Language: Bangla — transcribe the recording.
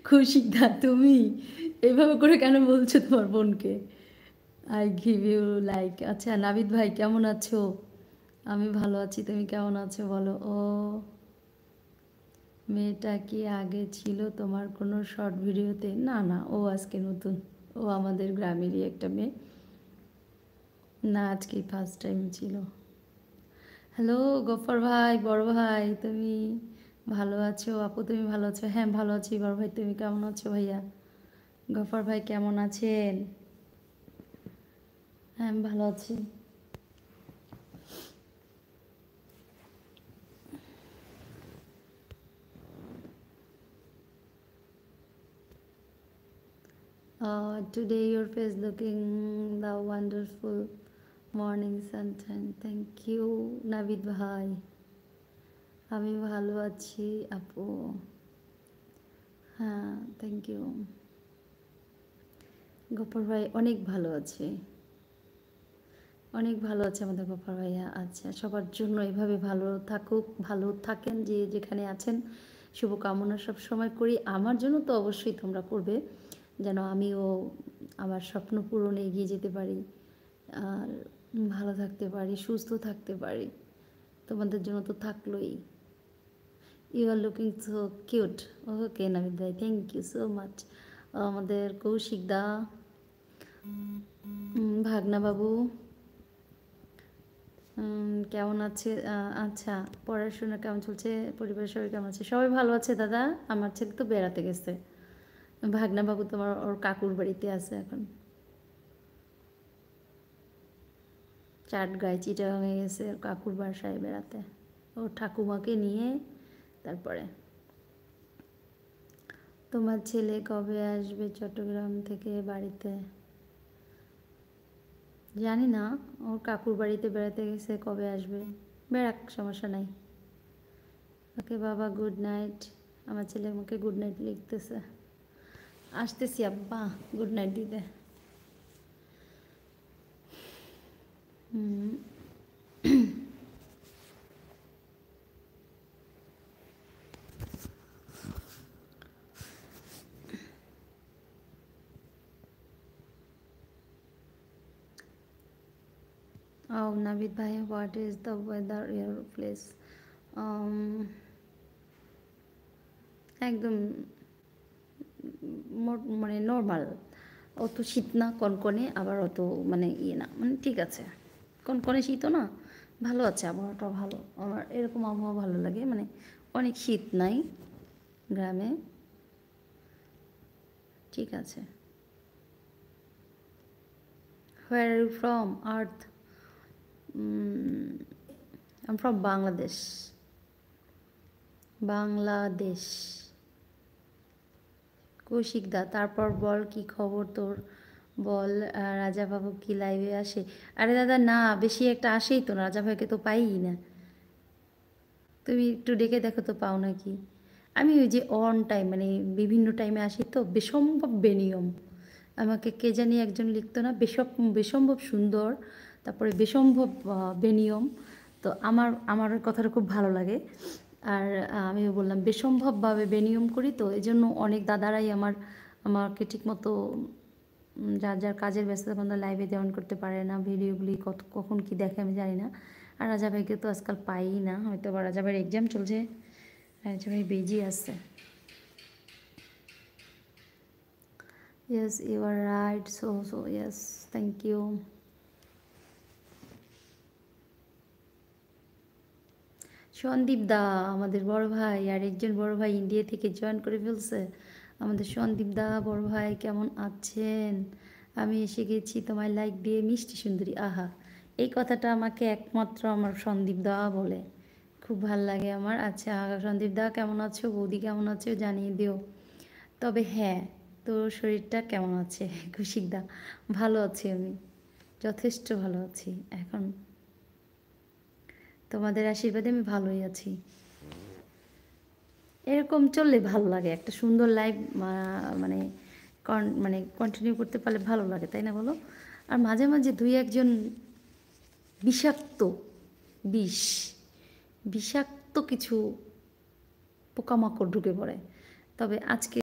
কৌশিকদা তুমি এইভাবে করে কেন বলছো তোমার বোনকে? I give you like. আচ্ছা নাবিদ ভাই কেমন আছো? আমি ভালো আছি, তুমি কেমন আছো বলো? ও মেয়েটা কি আগে ছিল তোমার কোনো শর্ট ভিডিওতে? না না, ও আজকে নতুন। ও আমাদের গ্রামেরই একটা মেয়ে। না, আজকেই ফার্স্ট টাইম ছিল। হ্যালো গফর ভাই, বড় ভাই, তুমি ভালো আছো? আপু তুমি ভালো আছো? হ্যাঁ ভালো আছি। বড় ভাই তুমি কেমন আছো? ভাইয়া গফর ভাই কেমন আছেন? হ্যাঁ আমি ভালো আছি। Today your face looking the wonderful morning sunshine. Thank you Nabid ভাই। আমি ভালো আছি আপু। হ্যাঁ থ্যাংক ইউ। গফর ভাই অনেক ভালো আছে, অনেক ভালো আছে আমাদের গফর ভাইয়া। আচ্ছা সবার জন্য এভাবে ভালো থাকুক, ভালো থাকেন যে যেখানে আছেন, শুভকামনা সব সময় করি। আমার জন্য তো অবশ্যই তোমরা করবে, যেন আমিও আমার স্বপ্ন পূরণে এগিয়ে যেতে পারি, আর ভালো থাকতে পারি, সুস্থ থাকতে পারি। তোমাদের জন্য তো থাকলোই। You are looking so cute. Okay Nabid ভাই, থ্যাংক ইউ সো মাচ। আমাদের কৌশিক দা, ভাগনা বাবু কেমন আছে? আচ্ছা পড়াশোনা কেমন চলছে? পরিবারের সবাই কেমন আছে? সবাই ভালো আছে দাদা। আমার ছেলে তো বেড়াতে গেছে। ভাগনা বাবু তোমার ওর কাকুর বাড়িতে আছে এখন। চাটগাঁয় চিটাগাঙে গেছে ওর কাকুর বাসায় বেড়াতে, ওর ঠাকুমাকে নিয়ে। তারপরে তোমার ছেলে কবে আসবে চট্টগ্রাম থেকে বাড়িতে? জানি না, ওর কাকুর বাড়িতে বেড়াতে গেছে, কবে আসবে বেড়াক, সমস্যা নাই। ওকে বাবা গুড নাইট। আমার ছেলে আমাকে গুড নাইট লিখতেছে। আসতেছি আব্বা গুড নাইট দিতে। হুম। Oh, Navid bhai, what is the weather your place? একদম মানে নর্মাল, অত শীত না, কনকনে, আবার অত মানে ইয়ে না, মানে ঠিক আছে। কনকনে শীতও না, ভালো আছে, আবহাওয়াটা ভালো। আমার এরকম আবহাওয়া ভালো লাগে, মানে অনেক শীত নাই গ্রামে, ঠিক আছে। Where are you from earth? I am from Bangladesh. Bangladesh. Koushik দা তারপর বল কি খবর তোর, বল। রাজা বাবু কি লাইভে আসে? আরে দাদা না, বেশি একটা আসেই তো না, রাজা ভাইকে তো পাইই না। তুমি একটু ডেকে দেখো তো পাও নাকি। আমি ওই যে অন টাইম, মানে বিভিন্ন টাইমে আসি তো, বেসম্ভব বেনিয়ম। আমাকে কে জানি একজন লিখতো না, বেসম্ভব সুন্দর, তারপরে বেসম্ভব বেনিয়ম। তো আমার কথাটা খুব ভালো লাগে। আর আমিও বললাম বেসম্ভবভাবে বেনিয়ম করি, তো এই জন্য অনেক দাদারাই আমাকে ঠিকমতো যার যার কাজের ব্যস্ততা কোনো লাইভে জয়েন করতে পারে না, ভিডিওগুলি কখন কি দেখে আমি জানি না। আর রাজা ভাইকে তো আজকাল পাই না, হয়তো বা রাজা ভাইয়ের এক্সাম চলছে, রাজা ভাই বিজি আছে। Yes you are right, so yes, thank you. Sandeep দা আমাদের বড় ভাই, আর একজন বড় ভাই ইন্ডিয়া থেকে জয়েন করে ফেলছে। আমাদের সন্দীপ দা বড় ভাই কেমন আছেন? আমি এসে গেছি তোমায় লাইক দিয়ে মিষ্টি সুন্দরী। আহা, এই কথাটা আমাকে একমাত্র আমার সন্দীপ দা বলে, খুব ভাল লাগে আমার। আচ্ছা সন্দীপ দা কেমন আছো, বৌদি কেমন আছো জানিয়ে দিও। তবে হ্যাঁ, তোর শরীরটা কেমন আছে? কৌশিক দা ভালো আছি, আমি যথেষ্ট ভালো আছি এখন, তোমাদের আশীর্বাদে আমি ভালোই আছি। এরকম চললে ভালো লাগে, একটা সুন্দর লাইফ মানে মানে কন্টিনিউ করতে পারলে ভালো লাগে, তাই না বলো? আর মাঝে মাঝে দুই একজন বিষাক্ত বিষ বিষাক্ত কিছু পোকামাকড় ঢুকে পড়ে, তবে আজকে